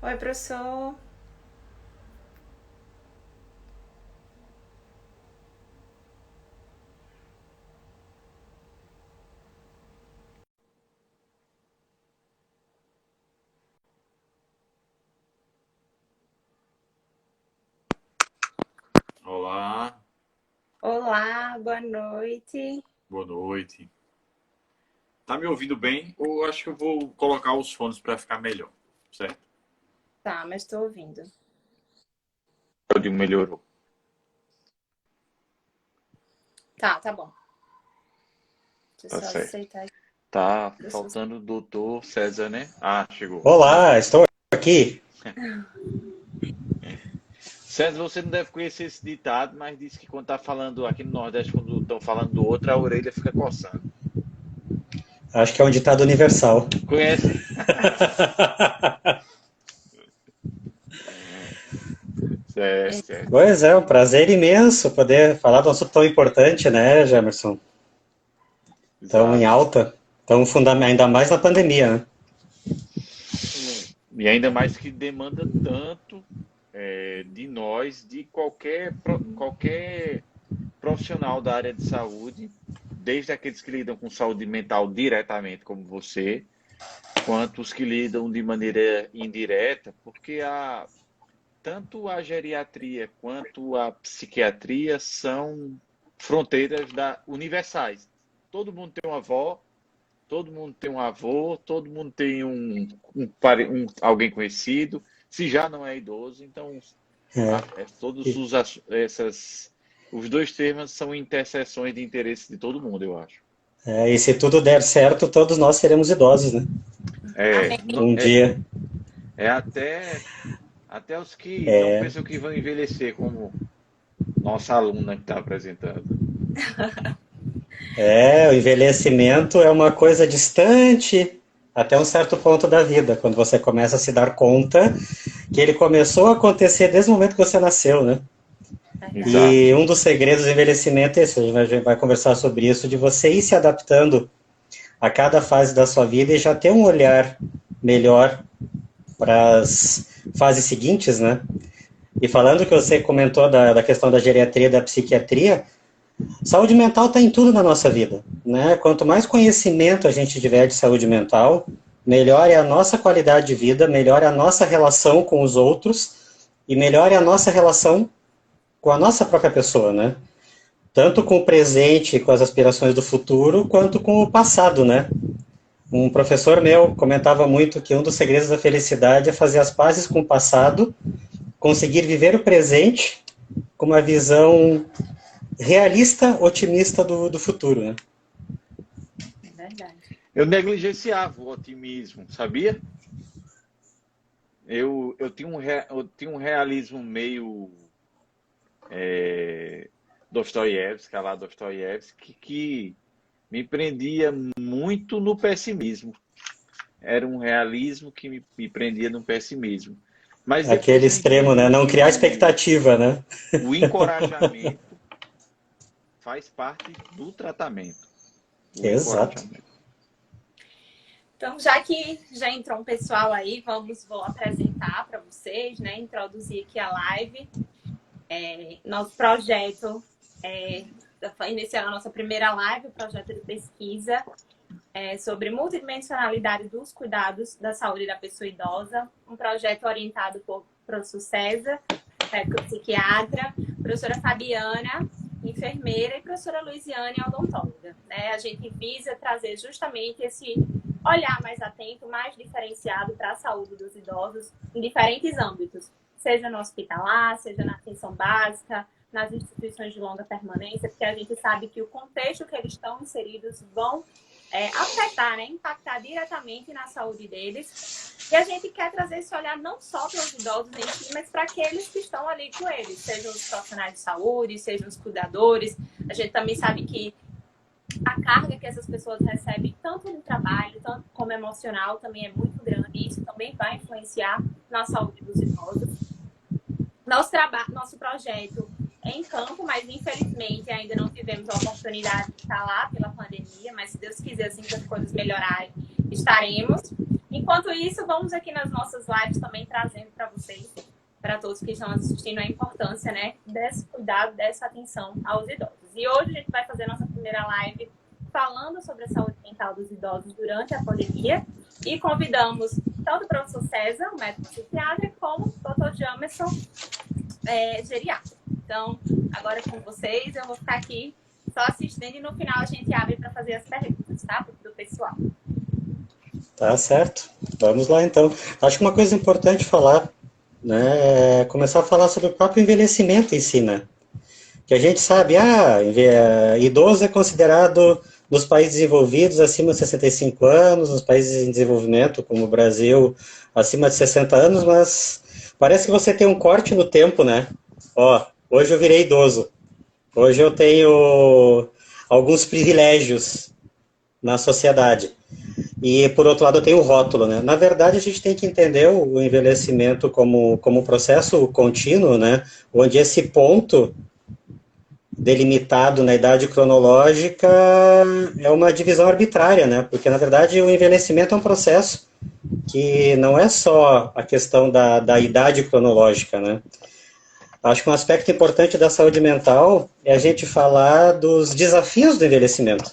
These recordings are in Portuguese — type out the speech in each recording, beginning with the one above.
Oi, professor. Olá, Olá, boa noite. boa noite. Tá me ouvindo bem? Ou acho que eu vou colocar os fones para ficar melhor, certo? Tá, mas estou ouvindo. Eu digo melhorou. Tá bom. Deixa Tá eu só certo. aceitar aqui. Tá Deixa eu- faltando o doutor César, né? Ah, chegou. Olá, estou aqui. César, você não deve conhecer esse ditado, mas diz que quando tá falando aqui no Nordeste, quando estão falando do outro, a orelha fica coçando. Acho que é um ditado universal. Conhece? Certo, certo. Pois é, um prazer imenso poder falar de um assunto tão importante, né, Jamerson? Tão em Exato. alta, tão fundamental, ainda mais na pandemia, né? E ainda mais que demanda tanto de nós, de qualquer profissional da área de saúde, desde aqueles que lidam com saúde mental diretamente, como você, quanto os que lidam de maneira indireta, porque tanto a geriatria quanto a psiquiatria são fronteiras universais. Todo mundo tem uma avó, todo mundo tem um avô, todo mundo tem alguém conhecido, se já não é idoso, então É, todos e, os dois termos são interseções de interesse de todo mundo, eu acho. e se tudo der certo, todos nós seremos idosos, né? É, Amém. no- Um é, dia. é até os que não pensam que vão envelhecer, como nossa aluna que está apresentando. O envelhecimento é uma coisa distante até um certo ponto da vida, quando você começa a se dar conta que ele começou a acontecer desde o momento que você nasceu, né? Verdade. Exato. E um dos segredos do envelhecimento é esse, a gente vai conversar sobre isso, de você ir se adaptando a cada fase da sua vida e já ter um olhar melhor para as fases seguintes, né? E falando que você comentou da questão da geriatria e da psiquiatria, saúde mental está em tudo na nossa vida, né? Quanto mais conhecimento a gente tiver de saúde mental, melhor é a nossa qualidade de vida, melhor é a nossa relação com os outros e melhor é a nossa relação com a nossa própria pessoa, né? Tanto com o presente, com as aspirações do futuro, quanto com o passado, né? Um professor meu comentava muito que um dos segredos da felicidade é fazer as pazes com o passado, conseguir viver o presente com uma visão realista, otimista do futuro, né? É verdade. Eu negligenciava o otimismo, sabia? Eu tinha um realismo meio Dostoiévski, lá Dostoiévski, que me prendia muito no pessimismo. Era um realismo que me prendia no pessimismo. Mas depois Aquele eu extremo, né? entendi Não que criar expectativa, né? o encorajamento faz parte do tratamento. O Exato. encorajamento. Então, já que já entrou um pessoal aí, vou apresentar para vocês, né? Introduzir aqui a live. Nosso projeto iniciando a nossa primeira live, o projeto de pesquisa sobre multidimensionalidade dos cuidados da saúde da pessoa idosa, um projeto orientado por professor César, médico psiquiatra, professora Fabiana, enfermeira, e professora Luiziane, odontóloga. Né? A gente visa trazer justamente esse olhar mais atento, mais diferenciado para a saúde dos idosos em diferentes âmbitos, seja no hospitalar, seja na atenção básica, nas instituições de longa permanência, porque a gente sabe que o contexto que eles estão inseridos vão afetar, né, impactar diretamente na saúde deles. E a gente quer trazer esse olhar não só para os idosos em si, mas para aqueles que estão ali com eles, sejam os profissionais de saúde, sejam os cuidadores. A gente também sabe que a carga que essas pessoas recebem, tanto no trabalho, tanto como emocional, também é muito grande. E isso também vai influenciar na saúde dos idosos. Nosso projeto é em campo, mas infelizmente ainda não tivemos a oportunidade de estar lá pela pandemia, mas se Deus quiser, assim que as coisas melhorarem, estaremos. Enquanto isso, vamos aqui nas nossas lives também trazendo para vocês, para todos que estão assistindo, a importância, né, desse cuidado, dessa atenção aos idosos. E hoje a gente vai fazer nossa primeira live falando sobre a saúde mental dos idosos durante a pandemia e convidamos tanto o professor César, o médico psiquiatra, como o Dr. Jamerson, geriatra. Então, agora com vocês, eu vou ficar aqui só assistindo e no final a gente abre para fazer as perguntas, tá? Do pessoal. Tá certo. Vamos lá, então. Acho que uma coisa importante falar, né, é começar a falar sobre o próprio envelhecimento em si, né? Que a gente sabe, idoso é considerado nos países desenvolvidos acima de 65 anos, nos países em desenvolvimento, como o Brasil, acima de 60 anos, mas parece que você tem um corte no tempo, né? Ó, hoje eu virei idoso. Hoje eu tenho alguns privilégios na sociedade. E, por outro lado, eu tenho o rótulo, né? Na verdade, a gente tem que entender o envelhecimento como um processo contínuo, né? Onde esse ponto delimitado na idade cronológica é uma divisão arbitrária, né? Porque, na verdade, o envelhecimento é um processo que não é só a questão da idade cronológica, né? Acho que um aspecto importante da saúde mental é a gente falar dos desafios do envelhecimento,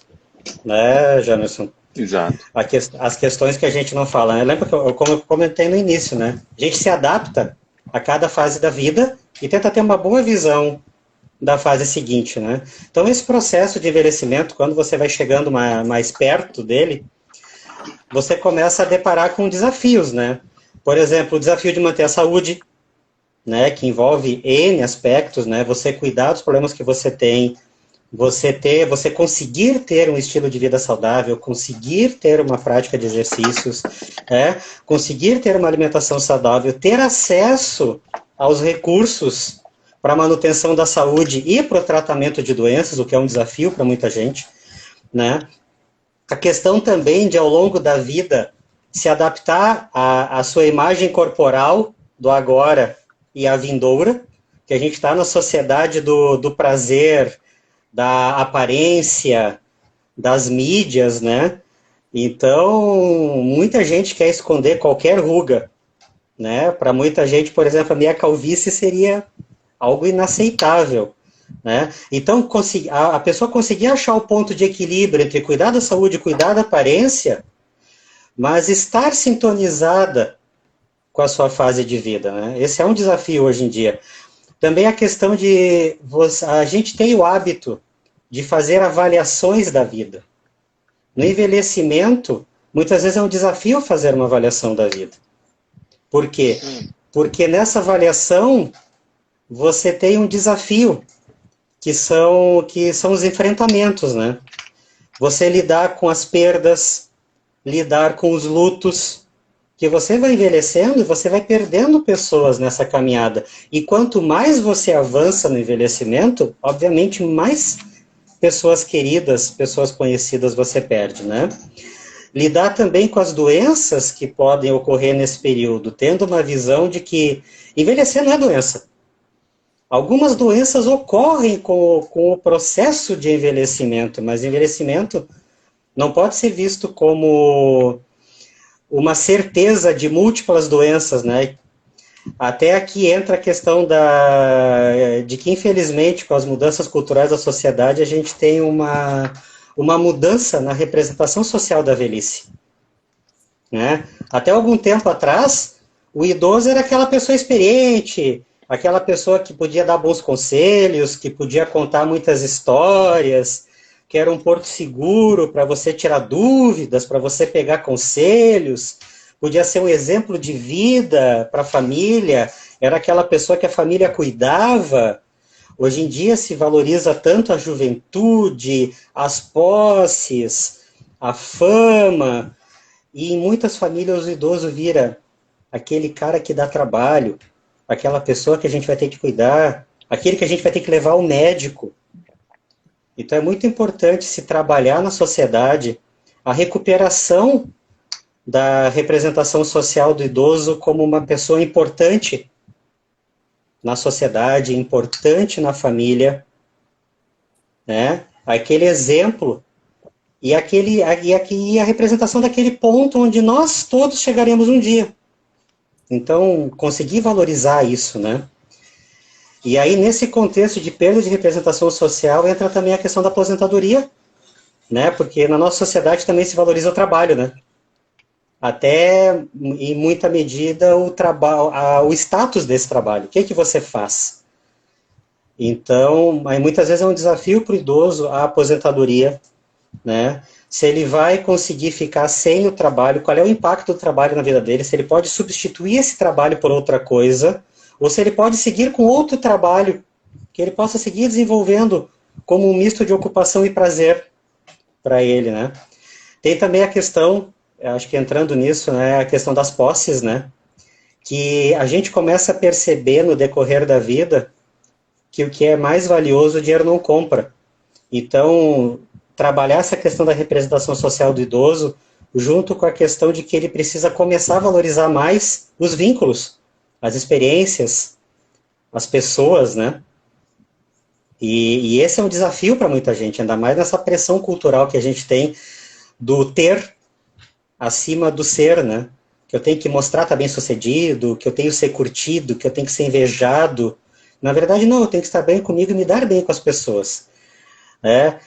né, Jamerson? Exato. As questões que a gente não fala, né? Lembra como eu comentei no início, né? A gente se adapta a cada fase da vida e tenta ter uma boa visão da fase seguinte, né? Então, esse processo de envelhecimento, quando você vai chegando mais perto dele, você começa a deparar com desafios, né? Por exemplo, o desafio de manter a saúde, né? Que envolve N aspectos, né? Você cuidar dos problemas que você tem, você conseguir ter um estilo de vida saudável, conseguir ter uma prática de exercícios, conseguir ter uma alimentação saudável, ter acesso aos recursos para a manutenção da saúde e para o tratamento de doenças, o que é um desafio para muita gente, né? A questão também de, ao longo da vida, se adaptar à sua imagem corporal do agora e à vindoura, que a gente está na sociedade do prazer, da aparência, das mídias, né? Então, muita gente quer esconder qualquer ruga, né? Para muita gente, por exemplo, a minha calvície seria algo inaceitável, né? Então, a pessoa conseguir achar o ponto de equilíbrio entre cuidar da saúde e cuidar da aparência, mas estar sintonizada com a sua fase de vida, né? Esse é um desafio hoje em dia. Também a questão de... a gente tem o hábito de fazer avaliações da vida. No envelhecimento, muitas vezes é um desafio fazer uma avaliação da vida. Por quê? Porque nessa avaliação, você tem um desafio, que são os enfrentamentos, né? Você lidar com as perdas, lidar com os lutos, que você vai envelhecendo e você vai perdendo pessoas nessa caminhada. E quanto mais você avança no envelhecimento, obviamente mais pessoas queridas, pessoas conhecidas você perde, né? Lidar também com as doenças que podem ocorrer nesse período, tendo uma visão de que envelhecer não é doença. Algumas doenças ocorrem com o processo de envelhecimento, mas envelhecimento não pode ser visto como uma certeza de múltiplas doenças, né? Até aqui entra a questão de que, infelizmente, com as mudanças culturais da sociedade, a gente tem uma mudança na representação social da velhice, né? Até algum tempo atrás, o idoso era aquela pessoa experiente, aquela pessoa que podia dar bons conselhos, que podia contar muitas histórias, que era um porto seguro para você tirar dúvidas, para você pegar conselhos, podia ser um exemplo de vida para a família, era aquela pessoa que a família cuidava. Hoje em dia se valoriza tanto a juventude, as posses, a fama, e em muitas famílias o idoso vira aquele cara que dá trabalho, aquela pessoa que a gente vai ter que cuidar, aquele que a gente vai ter que levar ao médico. Então é muito importante se trabalhar na sociedade a recuperação da representação social do idoso como uma pessoa importante na sociedade, importante na família, né? Aquele exemplo e a representação daquele ponto onde nós todos chegaremos um dia. Então, conseguir valorizar isso, né? E aí, nesse contexto de perda de representação social, entra também a questão da aposentadoria, né? Porque na nossa sociedade também se valoriza o trabalho, né? Até, em muita medida, o status desse trabalho. O que que você faz? Então, aí, muitas vezes é um desafio para o idoso a aposentadoria, né? Se ele vai conseguir ficar sem o trabalho, qual é o impacto do trabalho na vida dele, se ele pode substituir esse trabalho por outra coisa, ou se ele pode seguir com outro trabalho, que ele possa seguir desenvolvendo como um misto de ocupação e prazer para ele, né? Tem também a questão, acho que entrando nisso, né, a questão das posses, né? Que a gente começa a perceber no decorrer da vida que o que é mais valioso o dinheiro não compra. Então, trabalhar essa questão da representação social do idoso, junto com a questão de que ele precisa começar a valorizar mais os vínculos, as experiências, as pessoas, né? E esse é um desafio para muita gente, ainda mais nessa pressão cultural que a gente tem do ter acima do ser, né? Que eu tenho que mostrar estar bem sucedido, que eu tenho que ser curtido, que eu tenho que ser invejado. Na verdade, não, eu tenho que estar bem comigo e me dar bem com as pessoas. Né?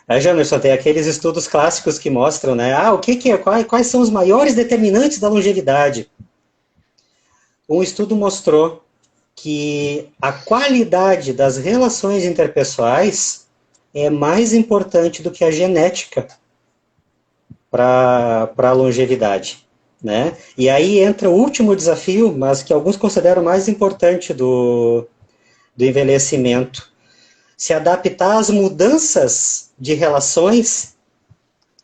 Aí, Jamerson, tem aqueles estudos clássicos que mostram, né? Quais são os maiores determinantes da longevidade? Um estudo mostrou que a qualidade das relações interpessoais é mais importante do que a genética para a longevidade, né? E aí entra o último desafio, mas que alguns consideram mais importante do envelhecimento, se adaptar às mudanças de relações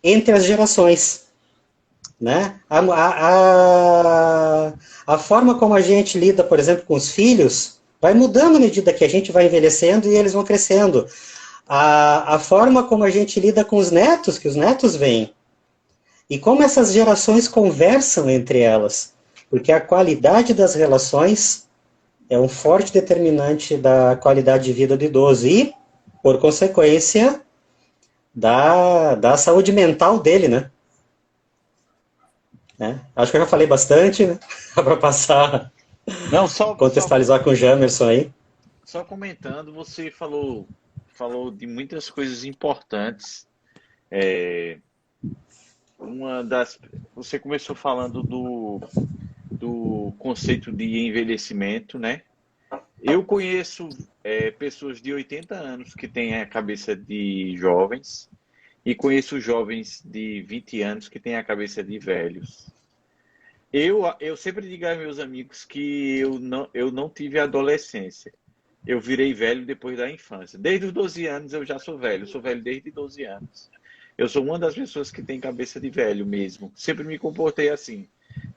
entre as gerações, né? A forma como a gente lida, por exemplo, com os filhos, vai mudando à medida que a gente vai envelhecendo e eles vão crescendo. A forma como a gente lida com os netos, que os netos vêm, e como essas gerações conversam entre elas, porque a qualidade das relações é um forte determinante da qualidade de vida do idoso e, por consequência, da saúde mental dele, né? Acho que eu já falei bastante, né? Para passar, Não, contextualizar com o Jamerson aí. só comentando, você falou de muitas coisas importantes. Você começou falando do conceito de envelhecimento, né? Eu conheço pessoas de 80 anos que têm a cabeça de jovens e conheço jovens de 20 anos que têm a cabeça de velhos. Eu sempre digo aos meus amigos que eu não tive adolescência. Eu virei velho depois da infância. Desde os 12 anos eu já sou velho. Eu sou velho desde 12 anos. Eu sou uma das pessoas que tem cabeça de velho mesmo. Sempre me comportei assim.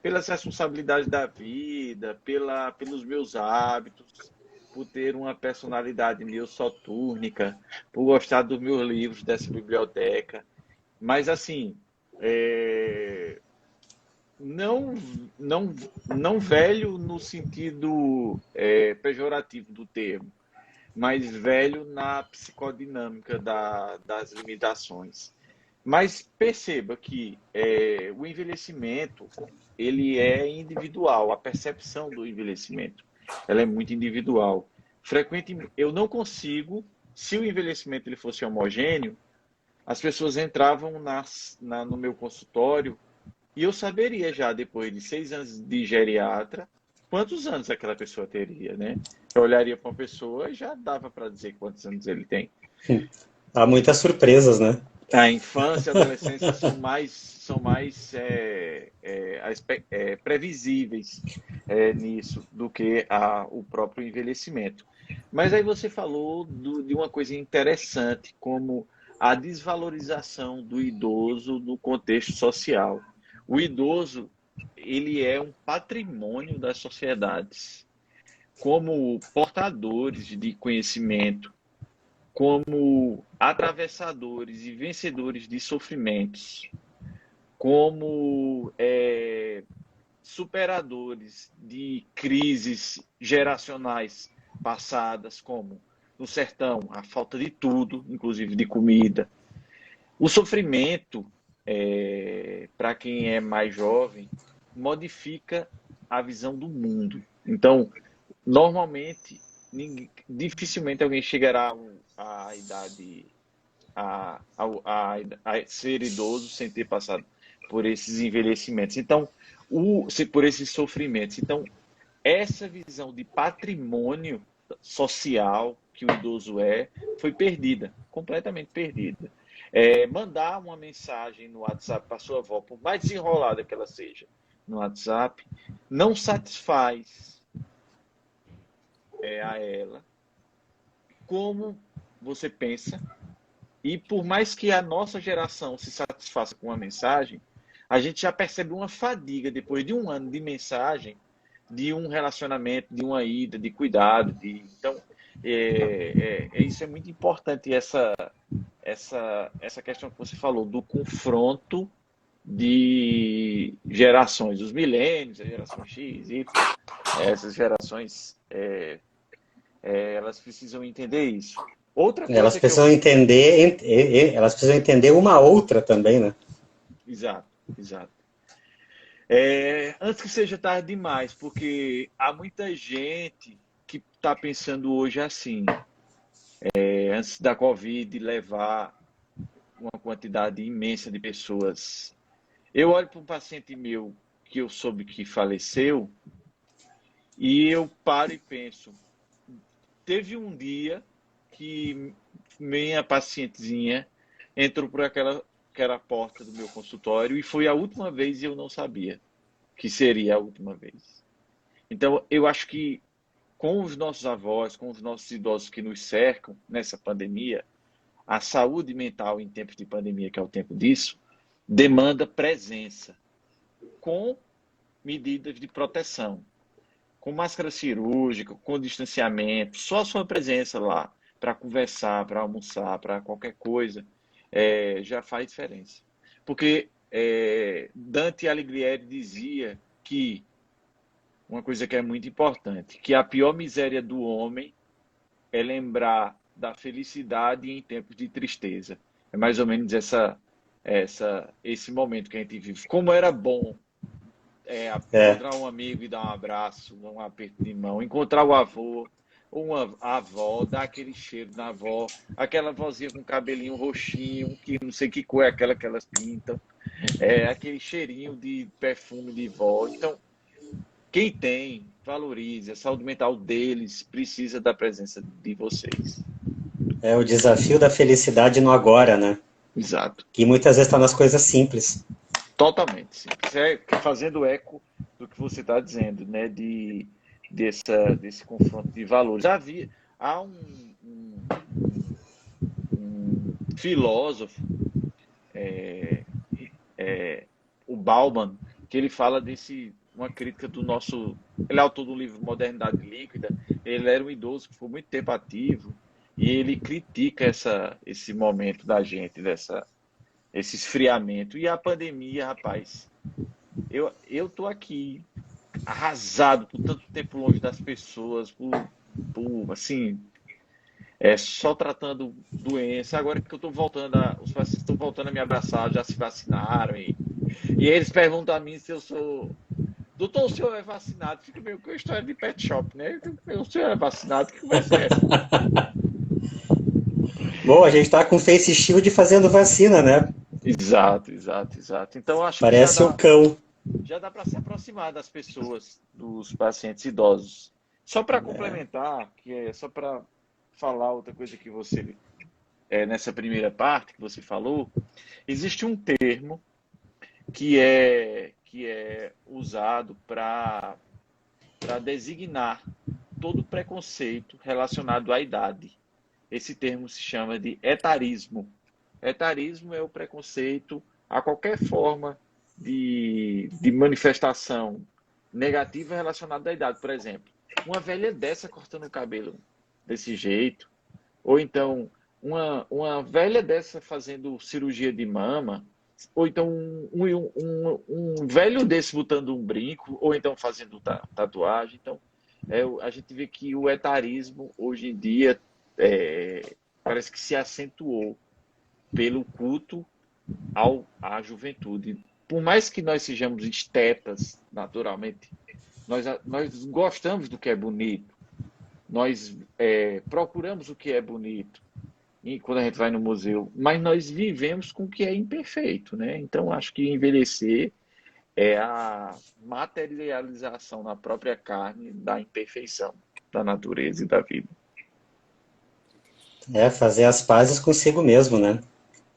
Pelas responsabilidades da vida, pelos meus hábitos, por ter uma personalidade meio sotúrnica, por gostar dos meus livros dessa biblioteca. Mas assim, não, não velho no sentido pejorativo do termo, mas velho na psicodinâmica das limitações. Mas perceba que o envelhecimento ele é individual, a percepção do envelhecimento ela é muito individual. Frequentemente, eu não consigo, se o envelhecimento ele fosse homogêneo, as pessoas entravam no meu consultório e eu saberia já, depois de 6 anos de geriatra, quantos anos aquela pessoa teria, né? Eu olharia para uma pessoa e já dava para dizer quantos anos ele tem. Há muitas surpresas, né? A infância e a adolescência são mais previsíveis nisso do que o próprio envelhecimento. Mas aí você falou de uma coisa interessante, como a desvalorização do idoso no contexto social. O idoso, ele é um patrimônio das sociedades, como portadores de conhecimento, como atravessadores e vencedores de sofrimentos, como superadores de crises geracionais passadas, como no sertão, a falta de tudo, inclusive de comida, O sofrimento, para quem é mais jovem, modifica a visão do mundo. Então, normalmente, dificilmente alguém chegará à idade, a ser idoso sem ter passado por esses envelhecimentos. Então, por esses sofrimentos. Então, essa visão de patrimônio social que o idoso foi perdida, completamente perdida. Mandar uma mensagem no WhatsApp para sua avó, por mais desenrolada que ela seja, no WhatsApp, não satisfaz a ela como você pensa. E por mais que a nossa geração se satisfaça com uma mensagem, a gente já percebe uma fadiga depois de um ano de mensagem, de um relacionamento, de uma ida, de cuidado. Então, isso é muito importante, essa questão que você falou, do confronto de gerações, os milênios, a geração X, Y, essas gerações, elas precisam entender isso. Outra coisa elas precisam elas precisam entender uma outra também, né? Exato, exato. Antes que seja tarde demais, porque há muita gente que está pensando hoje assim, antes da Covid levar uma quantidade imensa de pessoas. Eu olho para um paciente meu que eu soube que faleceu e eu paro e penso, teve um dia que minha pacientezinha entrou por aquela porta do meu consultório e foi a última vez e eu não sabia que seria a última vez. Então, eu acho que com os nossos avós, com os nossos idosos que nos cercam nessa pandemia, a saúde mental em tempos de pandemia, que é o tempo disso, demanda presença, com medidas de proteção, com máscara cirúrgica, com distanciamento, só a sua presença lá para conversar, para almoçar, para qualquer coisa, já faz diferença. Porque Dante Alighieri dizia que, uma coisa que é muito importante, que a pior miséria do homem é lembrar da felicidade em tempos de tristeza. É mais ou menos esse momento que a gente vive. Como era bom encontrar um amigo e dar um abraço, dar um aperto de mão, encontrar o avô, uma avó, dar aquele cheiro na avó, aquela vozinha com cabelinho roxinho, que não sei que cor é aquela que elas pintam, aquele cheirinho de perfume de vó. Então, quem tem, valorize, a saúde mental deles precisa da presença de vocês. É o desafio da felicidade no agora, né? Exato. Que muitas vezes está nas coisas simples. Totalmente simples. Fazendo eco do que você está dizendo, né? Desse confronto de valores. Há um filósofo, o Bauman, que ele fala uma crítica do nosso... Ele é autor do livro Modernidade Líquida. Ele era um idoso que foi muito tempo ativo e ele critica esse momento da gente, esse esfriamento. E a pandemia, rapaz, eu tô aqui arrasado por tanto tempo longe das pessoas, assim, só tratando doença. Agora que eu tô voltando, os pacientes estão voltando a me abraçar, já se vacinaram e eles perguntam a mim se eu sou... Doutor, o senhor é vacinado? Fica meio com a história de pet shop, né? O senhor é vacinado? Que conversa é essa? Bom, a gente está com Face Shield fazendo vacina, né? Exato. Então, acho Parece que o cão. já dá para se aproximar das pessoas, dos pacientes idosos. Só para complementar, só para falar outra coisa que você, nessa primeira parte que você falou, existe um termo que é usado para designar todo preconceito relacionado à idade. Esse termo se chama de etarismo. Etarismo é o preconceito a qualquer forma de manifestação negativa relacionada à idade. Por exemplo, uma velha dessa cortando o cabelo desse jeito, ou então uma velha dessa fazendo cirurgia de mama, ou então um velho desse botando um brinco, ou então fazendo tatuagem. Então, a gente vê que o etarismo, hoje em dia, parece que se acentuou. pelo culto à juventude. Por mais que nós sejamos estetas, naturalmente, nós gostamos do que é bonito, nós procuramos o que é bonito, e quando a gente vai no museu, mas nós vivemos com o que é imperfeito, né? Então, acho que envelhecer é a materialização na própria carne da imperfeição da natureza e da vida. É fazer as pazes consigo mesmo, né?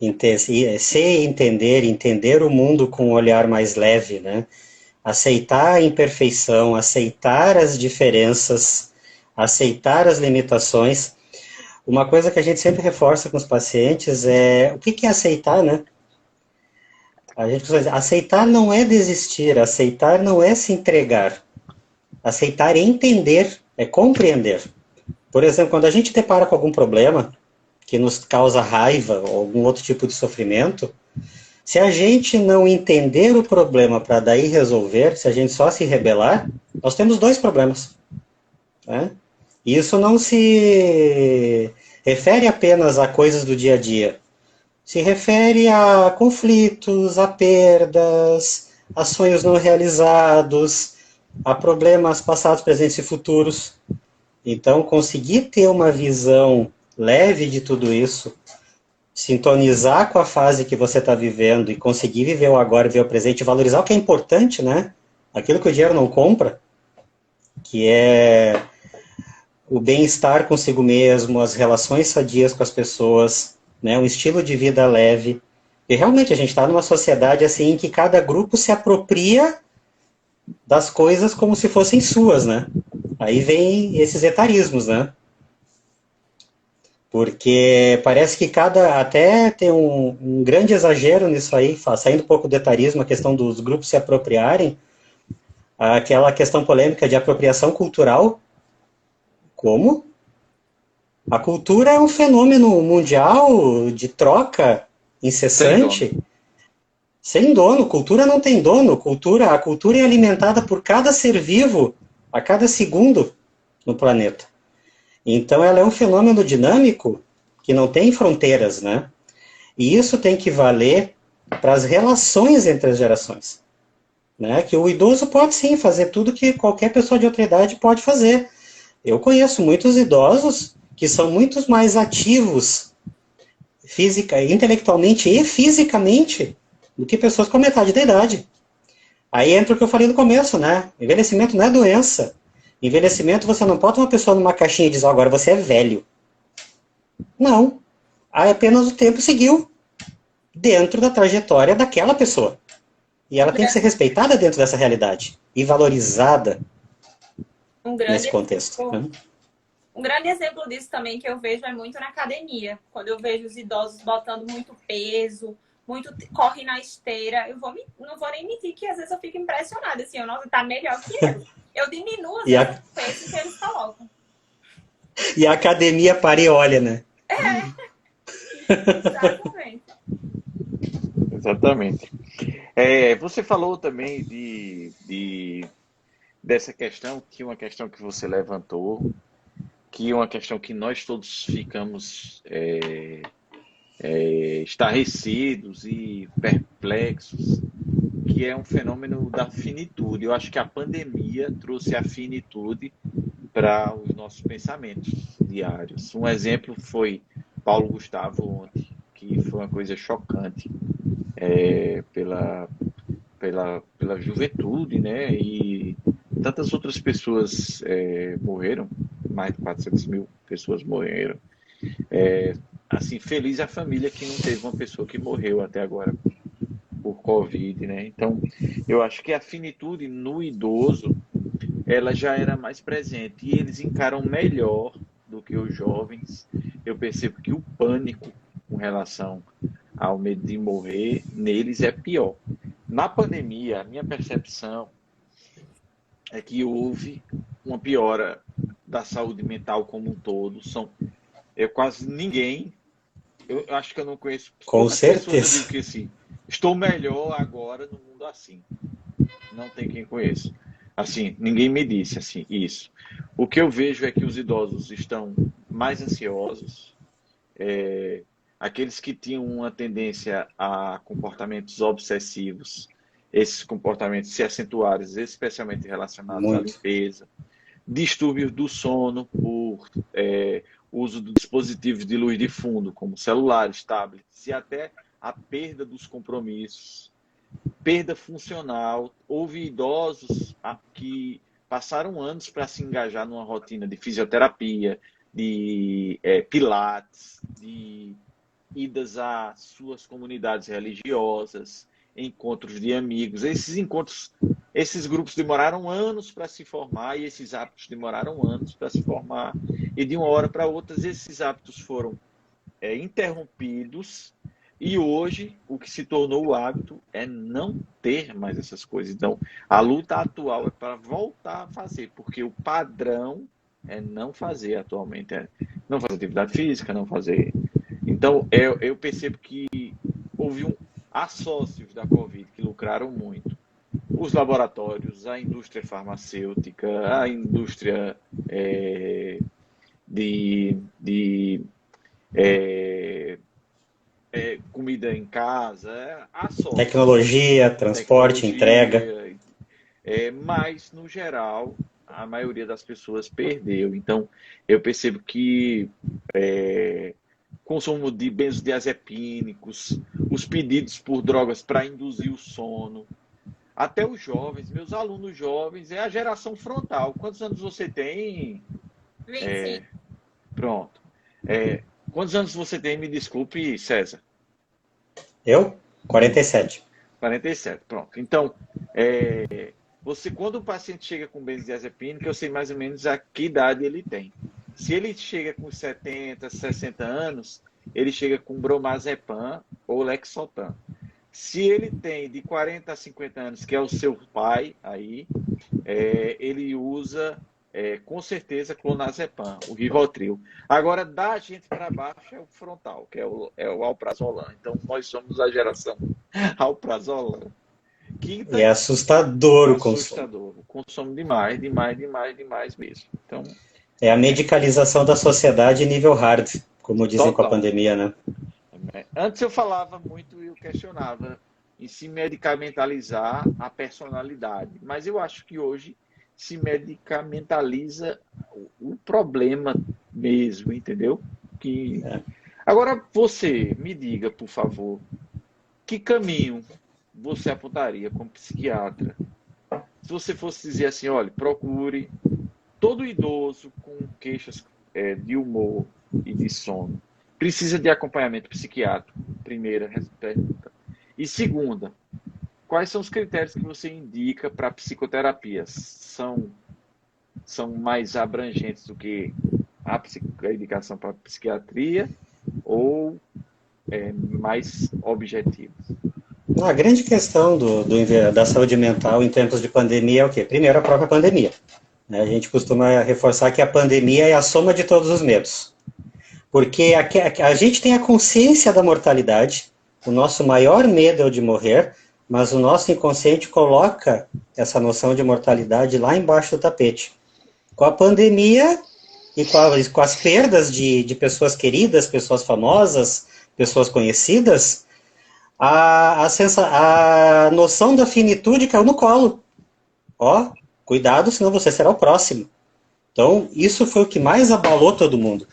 Entender o mundo com um olhar mais leve, né? Aceitar a imperfeição, aceitar as diferenças, aceitar as limitações. Uma coisa que a gente sempre reforça com os pacientes é o que é aceitar, né? A gente precisa dizer, aceitar não é desistir, aceitar não é se entregar. Aceitar é entender, é compreender. Por exemplo, quando a gente depara com algum problema que nos causa raiva ou algum outro tipo de sofrimento, se a gente não entender o problema para daí resolver, se a gente só se rebelar, nós temos dois problemas. Né? E isso não se refere apenas a coisas do dia a dia. Se refere a conflitos, a perdas, a sonhos não realizados, a problemas passados, presentes e futuros. Então, conseguir ter uma visão leve de tudo isso, sintonizar com a fase que você está vivendo e conseguir viver o agora, viver o presente, valorizar o que é importante, né? Aquilo que o dinheiro não compra, que é o bem-estar consigo mesmo, as relações sadias com as pessoas, né? Um estilo de vida leve. E realmente a gente está numa sociedade assim em que cada grupo se apropria das coisas como se fossem suas, né? Aí vem esses etarismos, né? Porque parece que até tem um grande exagero nisso aí, saindo um pouco do etarismo, a questão dos grupos se apropriarem, aquela questão polêmica de apropriação cultural. Como? A cultura é um fenômeno mundial de troca incessante, sem dono. Cultura não tem dono. A cultura é alimentada por cada ser vivo a cada segundo no planeta. Então, ela é um fenômeno dinâmico que não tem fronteiras, né? E isso tem que valer para as relações entre as gerações. Né? Que o idoso pode, sim, fazer tudo que qualquer pessoa de outra idade pode fazer. Eu conheço muitos idosos que são muito mais ativos intelectualmente e fisicamente do que pessoas com metade da idade. Aí entra o que eu falei no começo, né? Envelhecimento não é doença. Envelhecimento, você não bota uma pessoa numa caixinha e diz, agora você é velho. Não. Aí apenas o tempo seguiu dentro da trajetória daquela pessoa. E ela tem que ser respeitada dentro dessa realidade. E valorizada nesse contexto. Um grande exemplo disso também que eu vejo é muito na academia. Quando eu vejo os idosos botando muito peso, corre na esteira, não vou nem mentir que às vezes eu fico impressionada. Assim, nossa, tá melhor que eu. Eu diminuo às vezes o peso que eles colocam. E a academia para e olha, né? Exatamente. Exatamente. Você falou também dessa questão, que uma questão que você levantou, que é uma questão que nós todos ficamos estarrecidos e perplexos, que é um fenômeno da finitude. Eu acho que a pandemia trouxe a finitude para os nossos pensamentos diários. Um exemplo foi Paulo Gustavo ontem, que foi uma coisa chocante pela juventude, né? E tantas outras pessoas morreram, mais de 400 mil pessoas morreram. Assim, feliz a família que não teve uma pessoa que morreu até agora por Covid, né? Então, eu acho que a finitude no idoso, ela já era mais presente e eles encaram melhor do que os jovens. Eu percebo que o pânico com relação ao medo de morrer neles é pior. Na pandemia, a minha percepção é que houve uma piora da saúde mental como um todo. Quase ninguém, eu acho que eu não conheço com certeza pessoas, eu digo que assim, estou melhor agora no mundo assim. Não tem quem conheça. Assim, ninguém me disse assim isso. O que eu vejo é que os idosos estão mais ansiosos, aqueles que tinham uma tendência a comportamentos obsessivos, esses comportamentos se acentuaram, especialmente relacionados à Muito. limpeza, distúrbios do sono por uso de dispositivos de luz de fundo, como celulares, tablets, e até a perda dos compromissos, perda funcional. Houve idosos que passaram anos para se engajar numa rotina de fisioterapia, de pilates, de idas às suas comunidades religiosas, encontros de amigos. Esses encontros, esses grupos demoraram anos para se formar e esses hábitos demoraram anos para se formar. E de uma hora para outra, esses hábitos foram interrompidos e hoje o que se tornou o hábito é não ter mais essas coisas. Então, a luta atual é para voltar a fazer, porque o padrão é não fazer atualmente, não fazer atividade física, não fazer. Então, eu percebo que houve há sócios da Covid que lucraram muito. Os laboratórios, a indústria farmacêutica, a indústria comida em casa, a sócios. Tecnologia, transporte, entrega. Mas, no geral, a maioria das pessoas perdeu. Então, eu percebo que consumo de benzodiazepínicos, os pedidos por drogas para induzir o sono, até os jovens, meus alunos jovens, é a geração frontal. Quantos anos você tem? 25. Pronto. Quantos anos você tem? Me desculpe, César. Eu? 47. 47, pronto. Então, quando o paciente chega com benzodiazepínico, eu sei mais ou menos a que idade ele tem. Se ele chega com 70, 60 anos, ele chega com bromazepam ou Lexotan. Se ele tem de 40 a 50 anos, que é o seu pai, aí, ele usa, com certeza, clonazepam, o Rivotril. Agora, da gente para baixo é o frontal, que é o alprazolam. Então, nós somos a geração alprazolam. E é assustador o consumo. Assustador. Consumo demais mesmo. Então, é a medicalização da sociedade nível hard, como dizem com a pandemia, né? Antes eu falava muito e eu questionava em se medicamentalizar a personalidade, mas eu acho que hoje se medicamentaliza o problema mesmo, entendeu? Agora você me diga, por favor, que caminho você apontaria como psiquiatra? Se você fosse dizer assim, olha, procure todo idoso com queixas de humor e de sono precisa de acompanhamento psiquiátrico, primeira pergunta. E segunda, quais são os critérios que você indica para psicoterapia? São mais abrangentes do que a indicação para psiquiatria ou mais objetivos? A grande questão da saúde mental em tempos de pandemia é o quê? Primeiro, a própria pandemia. A gente costuma reforçar que a pandemia é a soma de todos os medos. Porque a gente tem a consciência da mortalidade, o nosso maior medo é o de morrer, mas o nosso inconsciente coloca essa noção de mortalidade lá embaixo do tapete. Com a pandemia e com as perdas de pessoas queridas, pessoas famosas, pessoas conhecidas, a noção da finitude caiu no colo. Cuidado, senão você será o próximo. Então, isso foi o que mais abalou todo mundo.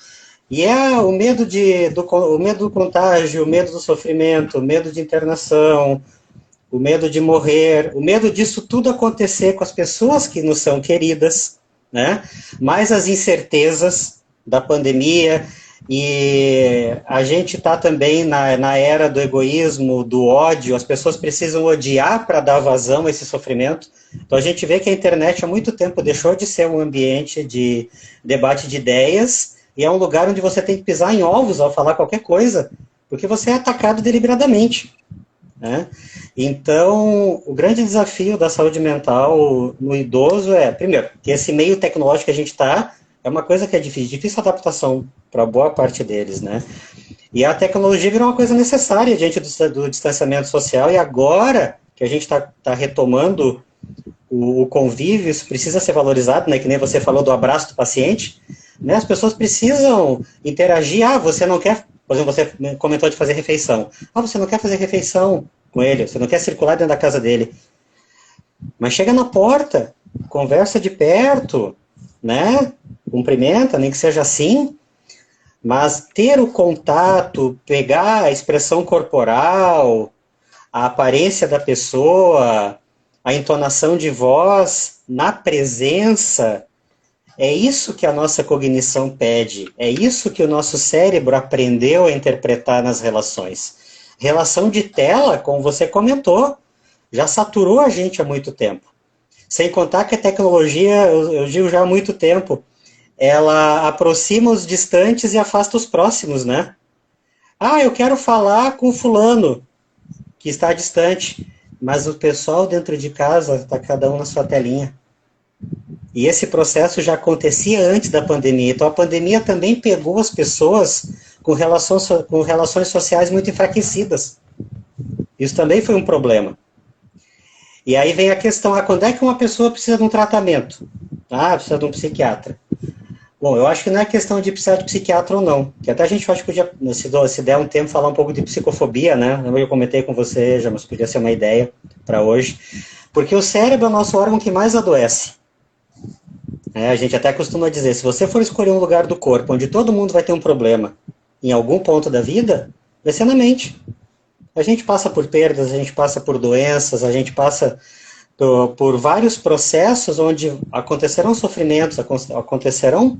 E o medo do contágio, o medo do sofrimento, o medo de internação, o medo de morrer, o medo disso tudo acontecer com as pessoas que nos são queridas, né? Mais as incertezas da pandemia, e a gente está também na era do egoísmo, do ódio, as pessoas precisam odiar para dar vazão a esse sofrimento. Então a gente vê que a internet há muito tempo deixou de ser um ambiente de debate de ideias, e é um lugar onde você tem que pisar em ovos ao falar qualquer coisa, porque você é atacado deliberadamente, né? Então, o grande desafio da saúde mental no idoso primeiro, que esse meio tecnológico que a gente está, é uma coisa que é difícil adaptação para boa parte deles, né? E a tecnologia virou uma coisa necessária diante do distanciamento social, e agora que a gente está retomando o convívio, isso precisa ser valorizado, né? Que nem você falou do abraço do paciente, né? As pessoas precisam interagir. Você não quer Por exemplo, você comentou de fazer refeição. Ah, você não quer fazer refeição com ele, você não quer circular dentro da casa dele. Mas chega na porta, conversa de perto, né? Cumprimenta, nem que seja assim. Mas ter o contato, pegar a expressão corporal, a aparência da pessoa, a entonação de voz na presença, é isso que a nossa cognição pede, é isso que o nosso cérebro aprendeu a interpretar nas relações. Relação de tela, como você comentou, já saturou a gente há muito tempo. Sem contar que a tecnologia, eu digo já há muito tempo, ela aproxima os distantes e afasta os próximos, né? Ah, eu quero falar com fulano, que está distante, mas o pessoal dentro de casa está cada um na sua telinha. E esse processo já acontecia antes da pandemia. Então a pandemia também pegou as pessoas com relações sociais muito enfraquecidas. Isso também foi um problema. E aí vem a questão, quando é que uma pessoa precisa de um tratamento? Ah, precisa de um psiquiatra. Bom, eu acho que não é questão de precisar de psiquiatra ou não. Que até a gente acho que podia, se der um tempo, falar um pouco de psicofobia, né? Eu comentei com você, já, mas podia ser uma ideia para hoje. Porque o cérebro é o nosso órgão que mais adoece. A gente até costuma dizer, se você for escolher um lugar do corpo onde todo mundo vai ter um problema em algum ponto da vida, vai ser na mente. A gente passa por perdas, a gente passa por doenças, a gente passa por vários processos onde acontecerão sofrimentos, acontecerão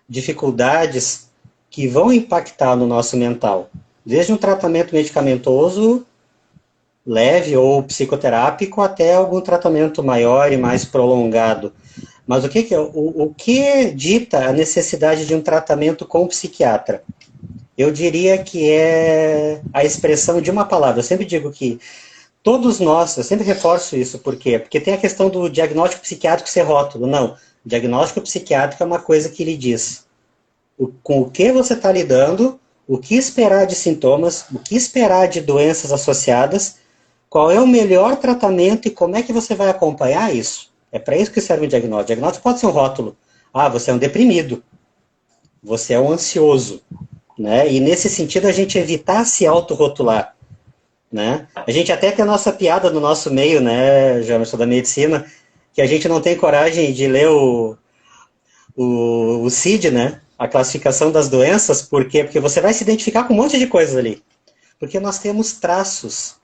dificuldades que vão impactar no nosso mental. Desde um tratamento medicamentoso leve ou psicoterápico até algum tratamento maior e mais prolongado. Mas o que dita a necessidade de um tratamento com o psiquiatra? Eu diria que é a expressão de uma palavra. Eu sempre digo que todos nós, eu sempre reforço isso, por quê? Porque tem a questão do diagnóstico psiquiátrico ser rótulo. Não, o diagnóstico psiquiátrico é uma coisa que lhe diz com o que você está lidando, o que esperar de sintomas, o que esperar de doenças associadas, qual é o melhor tratamento e como é que você vai acompanhar isso. É para isso que serve o diagnóstico. O diagnóstico pode ser um rótulo. Ah, você é um deprimido. Você é um ansioso. Né? E nesse sentido a gente evitar se autorrotular. Né? A gente até tem a nossa piada no nosso meio, né, Jamerson, da medicina, que a gente não tem coragem de ler o CID, né? A classificação das doenças. Por quê? Porque você vai se identificar com um monte de coisas ali. Porque nós temos traços.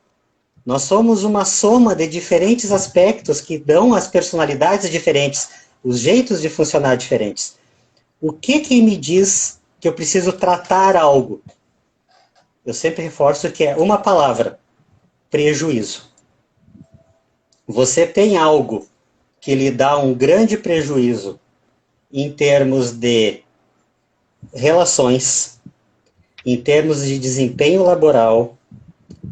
Nós somos uma soma de diferentes aspectos que dão as personalidades diferentes, os jeitos de funcionar diferentes. O que me diz que eu preciso tratar algo? Eu sempre reforço que é uma palavra: prejuízo. Você tem algo que lhe dá um grande prejuízo em termos de relações, em termos de desempenho laboral,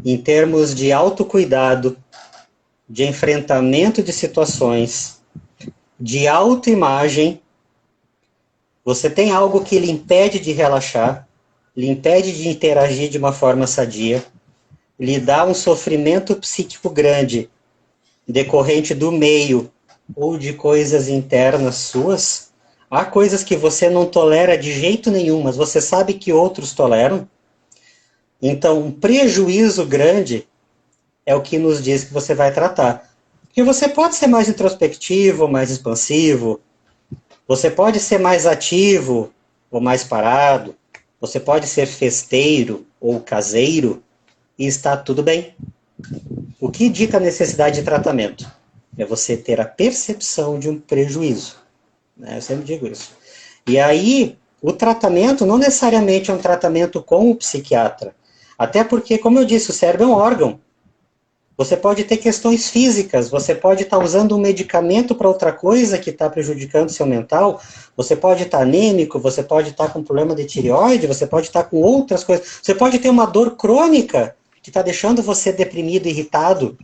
em termos de autocuidado, de enfrentamento de situações, de autoimagem. Você tem algo que lhe impede de relaxar, lhe impede de interagir de uma forma sadia, lhe dá um sofrimento psíquico grande, decorrente do meio ou de coisas internas suas. Há coisas que você não tolera de jeito nenhum, mas você sabe que outros toleram. Então, um prejuízo grande é o que nos diz que você vai tratar. Porque você pode ser mais introspectivo, mais expansivo, você pode ser mais ativo ou mais parado, você pode ser festeiro ou caseiro, e está tudo bem. O que dita a necessidade de tratamento? É você ter a percepção de um prejuízo. Eu sempre digo isso. E aí, o tratamento não necessariamente é um tratamento com o psiquiatra. Até porque, como eu disse, o cérebro é um órgão. Você pode ter questões físicas, você pode estar usando um medicamento para outra coisa que está prejudicando o seu mental, você pode estar anêmico, você pode estar com problema de tireoide, você pode estar com outras coisas, você pode ter uma dor crônica que está deixando você deprimido, irritado.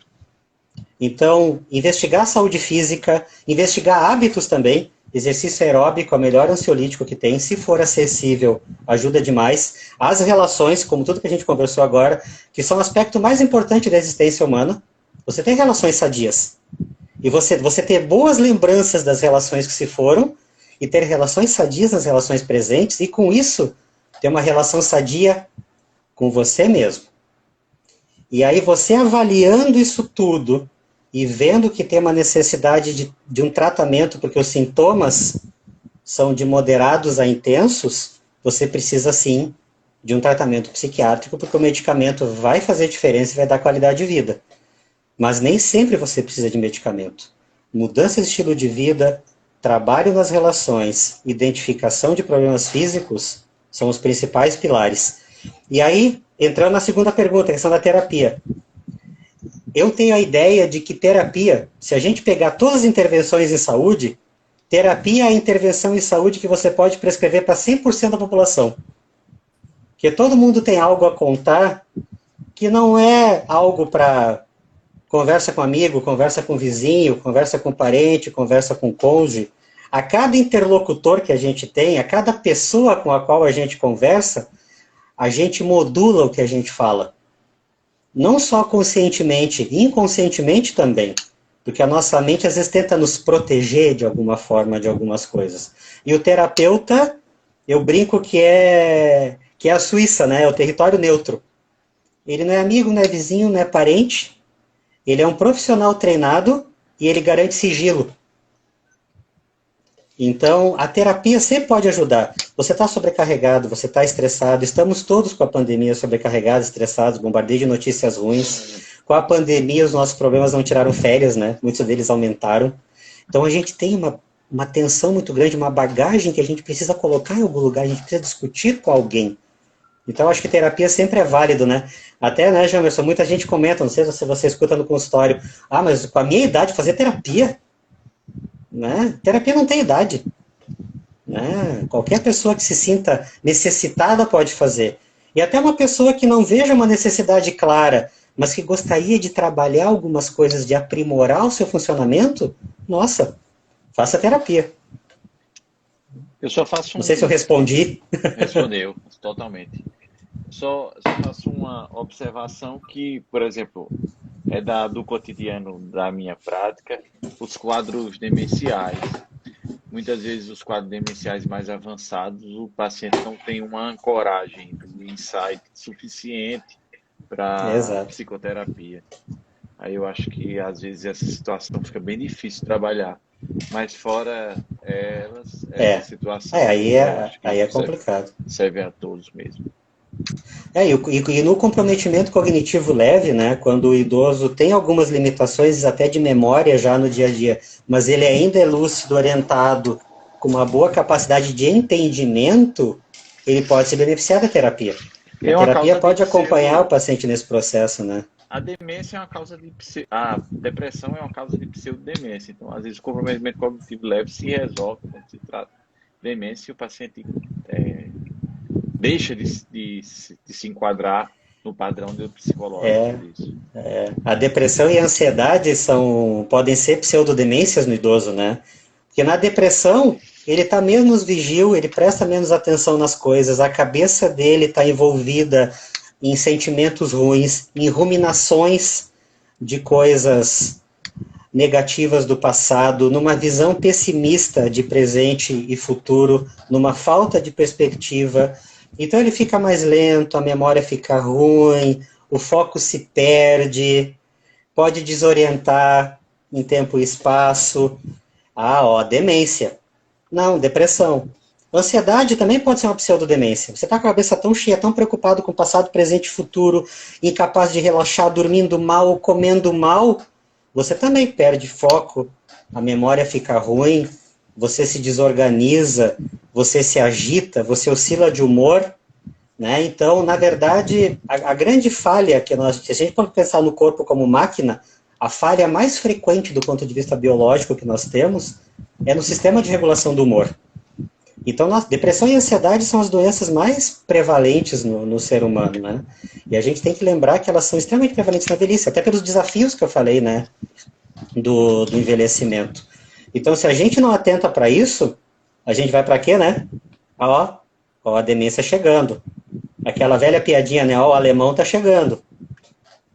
Então, investigar a saúde física, investigar hábitos também. Exercício aeróbico é o melhor ansiolítico que tem, se for acessível, ajuda demais. As relações, como tudo que a gente conversou agora, que são o aspecto mais importante da existência humana. Você tem relações sadias. E você ter boas lembranças das relações que se foram, e ter relações sadias nas relações presentes, e com isso, ter uma relação sadia com você mesmo. E aí você avaliando isso tudo e vendo que tem uma necessidade de um tratamento, porque os sintomas são de moderados a intensos, você precisa sim de um tratamento psiquiátrico, porque o medicamento vai fazer diferença e vai dar qualidade de vida. Mas nem sempre você precisa de medicamento. Mudança de estilo de vida, trabalho nas relações, identificação de problemas físicos são os principais pilares. E aí, entrando na segunda pergunta, a questão da terapia. Eu tenho a ideia de que terapia, se a gente pegar todas as intervenções em saúde, terapia é a intervenção em saúde que você pode prescrever para 100% da população. Porque todo mundo tem algo a contar que não é algo para conversa com amigo, conversa com vizinho, conversa com parente, conversa com cônjuge. A cada interlocutor que a gente tem, a cada pessoa com a qual a gente conversa, a gente modula o que a gente fala. Não só conscientemente, inconscientemente também. Porque a nossa mente às vezes tenta nos proteger de alguma forma de algumas coisas. E o terapeuta, eu brinco que é a Suíça, né? É o território neutro. Ele não é amigo, não é vizinho, não é parente. Ele é um profissional treinado e ele garante sigilo. Então, a terapia sempre pode ajudar. Você está sobrecarregado, você está estressado, estamos todos com a pandemia sobrecarregados, estressados, bombardeio de notícias ruins. Com a pandemia, os nossos problemas não tiraram férias, né? Muitos deles aumentaram. Então, a gente tem uma tensão muito grande, uma bagagem que a gente precisa colocar em algum lugar, a gente precisa discutir com alguém. Então, acho que terapia sempre é válido, né? Até, né, Jamerson, muita gente comenta, não sei se você escuta no consultório, mas com a minha idade, fazer terapia... Né? Terapia não tem idade. Né? Qualquer pessoa que se sinta necessitada pode fazer. E até uma pessoa que não veja uma necessidade clara, mas que gostaria de trabalhar algumas coisas, de aprimorar o seu funcionamento, nossa, faça terapia. Eu só faço Não sei se eu respondi. Respondeu, totalmente. Só faço uma observação que, por exemplo, do cotidiano da minha prática, os quadros demenciais. Muitas vezes os quadros demenciais mais avançados, o paciente não tem uma ancoragem do insight suficiente para psicoterapia. Aí eu acho que às vezes essa situação fica bem difícil de trabalhar. Mas fora essa situação, aí é complicado. Serve a todos mesmo. E no comprometimento cognitivo leve, né, quando o idoso tem algumas limitações até de memória já no dia a dia, mas ele ainda é lúcido, orientado, com uma boa capacidade de entendimento, ele pode se beneficiar da terapia. A terapia pode acompanhar o paciente nesse processo, né? A demência é uma causa de a depressão é uma causa de pseudodemência. Então, às vezes, o comprometimento cognitivo leve se resolve quando se trata de demência e o paciente deixa de se enquadrar no padrão do psicológico. A depressão e a ansiedade podem ser pseudodemências no idoso, né? Porque na depressão, ele está menos vigil, ele presta menos atenção nas coisas, a cabeça dele está envolvida em sentimentos ruins, em ruminações de coisas negativas do passado, numa visão pessimista de presente e futuro, numa falta de perspectiva. Então ele fica mais lento, a memória fica ruim, o foco se perde, pode desorientar em tempo e espaço. Demência. Não, depressão. Ansiedade também pode ser uma pseudodemência. Você está com a cabeça tão cheia, tão preocupado com o passado, presente e futuro, incapaz de relaxar, dormindo mal, comendo mal, você também perde foco, a memória fica ruim, você se desorganiza, você se agita, você oscila de humor, né? Então, na verdade, a grande falha que se a gente pode pensar no corpo como máquina, a falha mais frequente do ponto de vista biológico que nós temos é no sistema de regulação do humor. Então, depressão e ansiedade são as doenças mais prevalentes no ser humano, né? E a gente tem que lembrar que elas são extremamente prevalentes na velhice, até pelos desafios que eu falei, né? Do envelhecimento. Então, se a gente não atenta para isso, a gente vai para quê, né? A demência chegando. Aquela velha piadinha, né? O alemão tá chegando.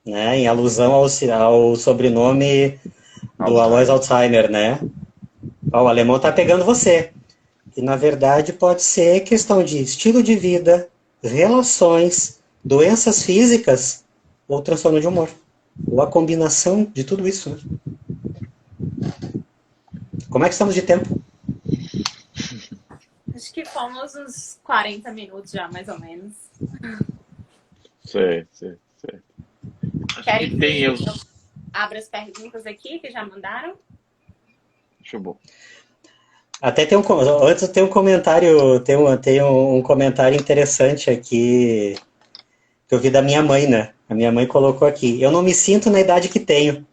Né? Em alusão ao sobrenome do Alois Alzheimer, né? O alemão tá pegando você. E, na verdade, pode ser questão de estilo de vida, relações, doenças físicas ou transtorno de humor. Ou a combinação de tudo isso. Né? Como é que estamos de tempo? Acho que fomos uns 40 minutos já, mais ou menos. Certo. Querem que Tem eu. eu abra as perguntas aqui que já mandaram? Deixa eu ver. Até antes tem um comentário, tem um comentário interessante aqui que eu vi da minha mãe, né? A minha mãe colocou aqui: eu não me sinto na idade que tenho.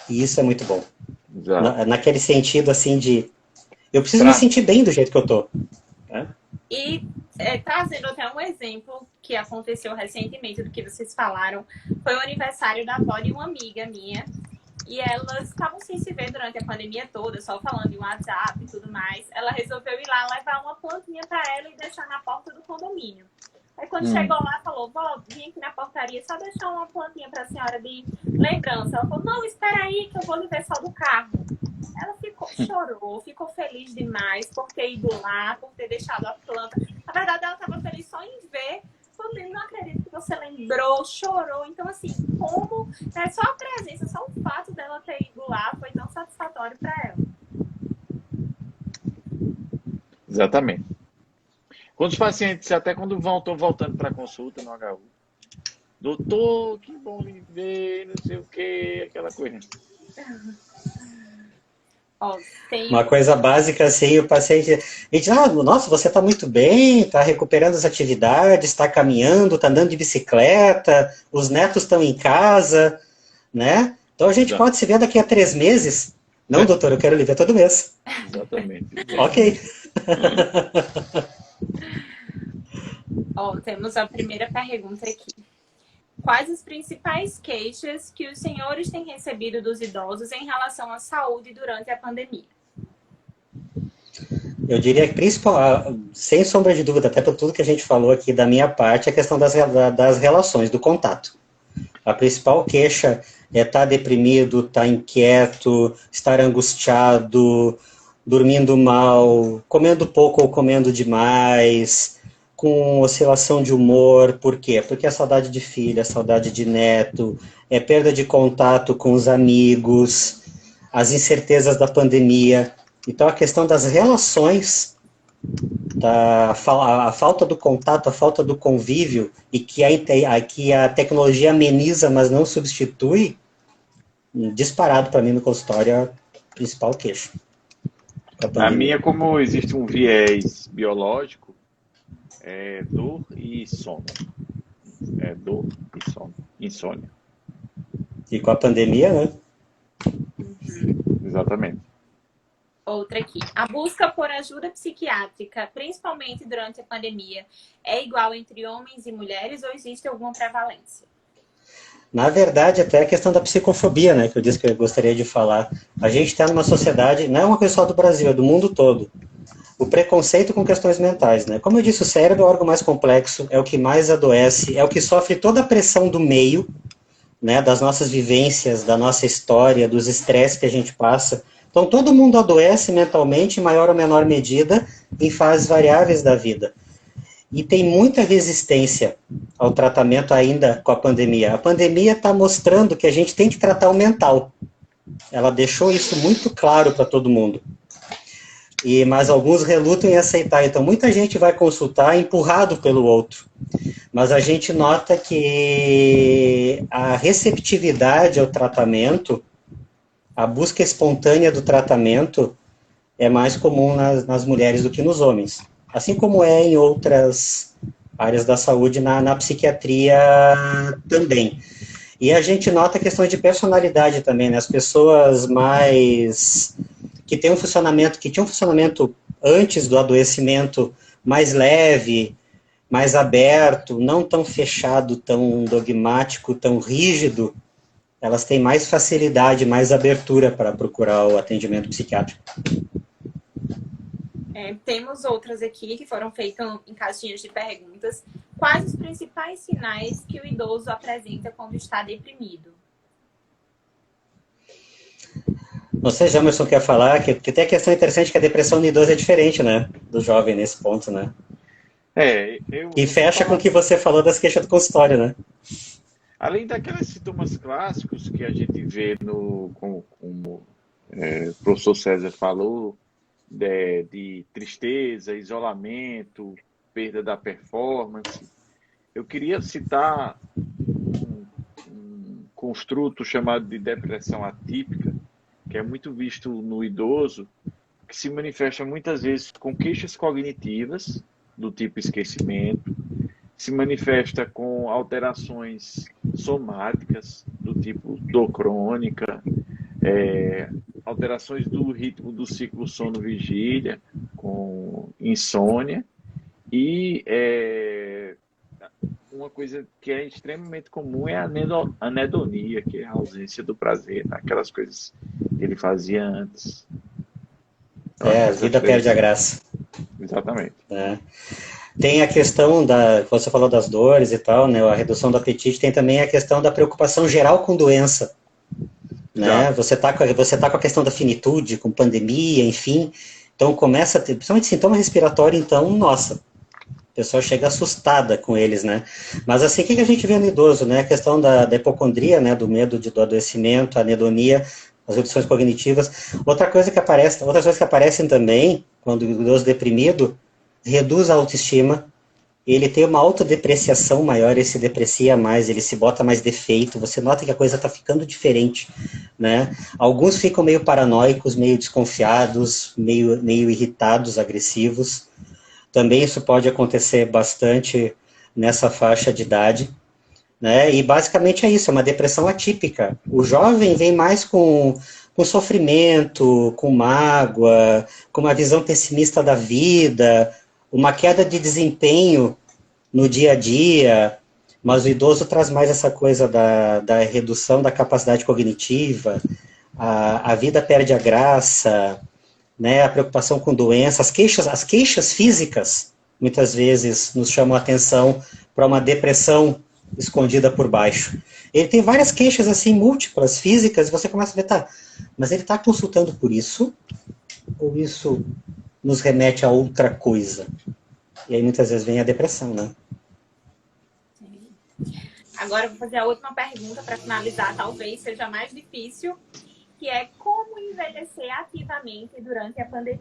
E isso é muito bom. Naquele sentido assim de eu preciso me sentir bem do jeito que eu tô. Né? E trazendo até um exemplo que aconteceu recentemente do que vocês falaram, foi o aniversário da avó de uma amiga minha. E elas estavam sem se ver durante a pandemia toda, só falando em WhatsApp e tudo mais. Ela resolveu ir lá levar uma plantinha para ela e deixar na porta do condomínio. Aí quando chegou lá, falou: vó, vim aqui na portaria só deixar uma plantinha para a senhora de lembrança. Ela falou: não, espera aí que eu vou lhe ver só do carro. Ela chorou, ficou feliz demais por ter ido lá, por ter deixado a planta. Na verdade, ela estava feliz só em ver. Eu não acredito que você lembrou, chorou. Então, assim, como só a presença, só o fato dela ter ido lá foi tão satisfatório para ela. Exatamente. Quando os pacientes, até quando estão voltando para a consulta no HU, doutor, que bom lhe ver, não sei o que, aquela coisa. Uma coisa básica assim, o paciente diz: nossa, você está muito bem, está recuperando as atividades, está caminhando, está andando de bicicleta, os netos estão em casa, né? Então a gente pode se ver daqui a 3 meses. Não, doutor, eu quero lhe ver todo mês. Exatamente. Ok. Temos a primeira pergunta aqui. Quais as principais queixas que os senhores têm recebido dos idosos em relação à saúde durante a pandemia? Eu diria que, sem sombra de dúvida, até por tudo que a gente falou aqui da minha parte, a questão das relações, do contato. A principal queixa é estar deprimido, estar inquieto, estar angustiado, dormindo mal, comendo pouco ou comendo demais, com oscilação de humor. Por quê? Porque é saudade de filha, saudade de neto, é perda de contato com os amigos, as incertezas da pandemia. Então, a questão das relações, a falta do contato, a falta do convívio, e que a tecnologia ameniza, mas não substitui, disparado para mim no consultório, é a principal queixa. A minha, como existe um viés biológico, é dor e sono. Dor e sono. Insônia. E com a pandemia, né? Exatamente. Outra aqui. A busca por ajuda psiquiátrica, principalmente durante a pandemia, é igual entre homens e mulheres ou existe alguma prevalência? Na verdade, até a questão da psicofobia, né, que eu disse que eu gostaria de falar. A gente está numa sociedade, não é uma coisa só do Brasil, é do mundo todo. O preconceito com questões mentais, né? Como eu disse, o cérebro é o órgão mais complexo, é o que mais adoece, é o que sofre toda a pressão do meio, né, das nossas vivências, da nossa história, dos estresses que a gente passa. Então, todo mundo adoece mentalmente, em maior ou menor medida, em fases variáveis da vida. E tem muita resistência ao tratamento ainda com a pandemia. A pandemia está mostrando que a gente tem que tratar o mental. Ela deixou isso muito claro para todo mundo. Mas alguns relutam em aceitar. Então, muita gente vai consultar empurrado pelo outro. Mas a gente nota que a receptividade ao tratamento, a busca espontânea do tratamento é mais comum nas mulheres do que nos homens. Assim como é em outras áreas da saúde, na psiquiatria também. E a gente nota questões de personalidade também, né? As pessoas que tinham um funcionamento antes do adoecimento mais leve, mais aberto, não tão fechado, tão dogmático, tão rígido, elas têm mais facilidade, mais abertura para procurar o atendimento psiquiátrico. Temos outras aqui que foram feitas em caixinhas de perguntas. Quais os principais sinais que o idoso apresenta quando está deprimido? Não sei, Jamerson quer falar, que tem a questão interessante que a depressão no idoso é diferente, né? Do jovem nesse ponto, né? E fecha com o que você falou das queixas do consultório, né? Além daqueles sintomas clássicos que a gente vê como o professor César falou, de tristeza, isolamento, perda da performance, eu queria citar um construto chamado de depressão atípica, que é muito visto no idoso, que se manifesta muitas vezes com queixas cognitivas, do tipo esquecimento, se manifesta com alterações somáticas, do tipo dor crônica, alterações do ritmo do ciclo sono-vigília, com insônia, e uma coisa que é extremamente comum é a anedonia, que é a ausência do prazer, aquelas coisas que ele fazia antes. A vida perde a graça. Exatamente. Tem a questão você falou das dores e tal, né? A redução do apetite, tem também a questão da preocupação geral com doença. Né? Você tá com a questão da finitude, com pandemia, enfim. Então começa a ter, principalmente sintoma respiratório, então, nossa, a pessoa chega assustada com eles, né? Mas assim, o que a gente vê no idoso, né? A questão da hipocondria, né? Do medo do adoecimento, a anedonia, as reduções cognitivas. Outras coisas que aparecem também, quando o idoso deprimido, reduz a autoestima, ele tem uma autodepreciação maior, ele se deprecia mais, ele se bota mais defeito, você nota que a coisa está ficando diferente, né? Alguns ficam meio paranoicos, meio desconfiados, meio irritados, agressivos. Também isso pode acontecer bastante nessa faixa de idade, né? E basicamente é isso, é uma depressão atípica. O jovem vem mais com sofrimento, com mágoa, com uma visão pessimista da vida, uma queda de desempenho no dia a dia, mas o idoso traz mais essa coisa da redução da capacidade cognitiva, a vida perde a graça, né, a preocupação com doença, as queixas físicas, muitas vezes nos chamam a atenção para uma depressão escondida por baixo. Ele tem várias queixas assim, múltiplas, físicas, e você começa a ver, tá, mas ele está consultando por isso? Ou isso nos remete a outra coisa? E aí muitas vezes vem a depressão, né? Agora eu vou fazer a última pergunta para finalizar, talvez seja mais difícil, que é como envelhecer ativamente durante a pandemia.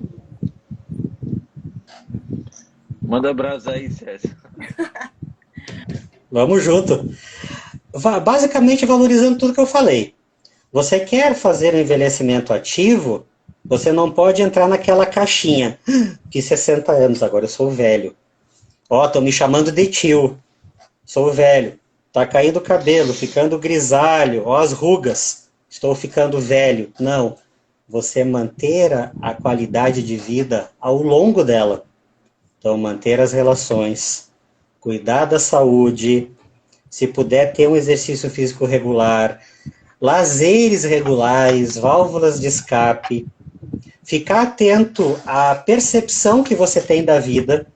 Manda brasa aí, César. Vamos junto. Basicamente valorizando tudo que eu falei. Você quer fazer um envelhecimento ativo, você não pode entrar naquela caixinha. De 60 anos, agora eu sou velho. Ó, estão me chamando de tio. Sou velho. Tá caindo o cabelo, ficando grisalho. Ó, as rugas. Estou ficando velho. Não. Você manter a qualidade de vida ao longo dela. Então, manter as relações, cuidar da saúde, se puder ter um exercício físico regular, lazeres regulares, válvulas de escape, ficar atento à percepção que você tem da vida.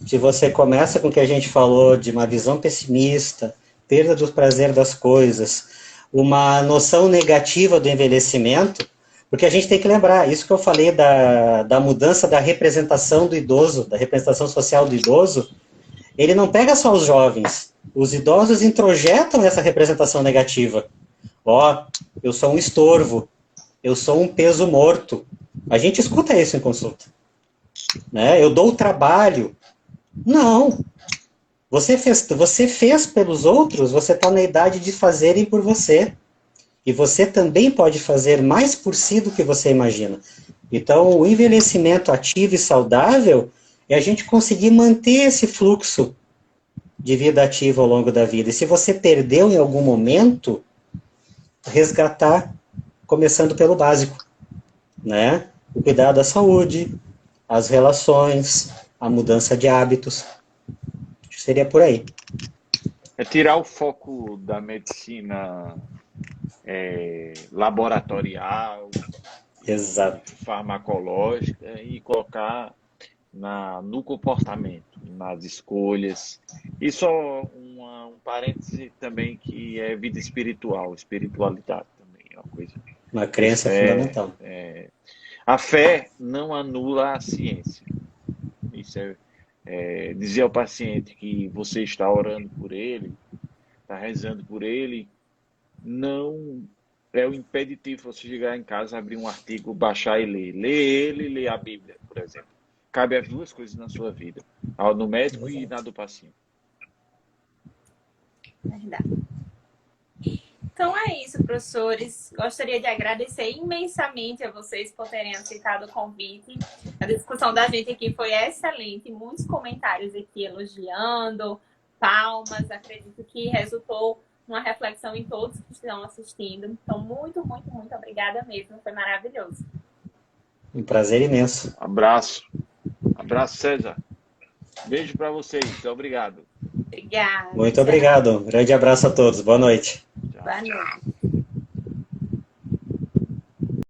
Se você começa com o que a gente falou de uma visão pessimista, perda do prazer das coisas, uma noção negativa do envelhecimento, porque a gente tem que lembrar, isso que eu falei da mudança da representação do idoso, da representação social do idoso, ele não pega só os jovens, os idosos introjetam essa representação negativa. Ó, eu sou um estorvo, eu sou um peso morto. A gente escuta isso em consulta. Né? Eu dou trabalho. Não. Você fez pelos outros, você está na idade de fazerem por você. E você também pode fazer mais por si do que você imagina. Então, o envelhecimento ativo e saudável é a gente conseguir manter esse fluxo de vida ativa ao longo da vida. E se você perdeu em algum momento, resgatar, começando pelo básico, né? O cuidado da saúde, as relações, a mudança de hábitos. Seria por aí. É tirar o foco da medicina laboratorial, exato, farmacológica e colocar no comportamento, nas escolhas. E só um parêntese também que é vida espiritual, espiritualidade também é uma coisa. Uma crença fundamental. A fé não anula a ciência. Isso dizer ao paciente que você está orando por ele, está rezando por ele, não é o impeditivo você chegar em casa, abrir um artigo, baixar e ler. Ler ele e ler a Bíblia, por exemplo. Cabe as duas coisas na sua vida, no médico e na do paciente. Verdade. Então é isso, professores. Gostaria de agradecer imensamente a vocês por terem aceitado o convite. A discussão da gente aqui foi excelente. Muitos comentários aqui elogiando, palmas. Acredito que resultou numa reflexão em todos que estão assistindo. Então, muito, muito, muito obrigada mesmo. Foi maravilhoso. Um prazer imenso. Abraço. Abraço, César. Beijo para vocês. Obrigado. Obrigada. Muito obrigado. Um grande abraço a todos. Boa noite. Tchau. Boa noite.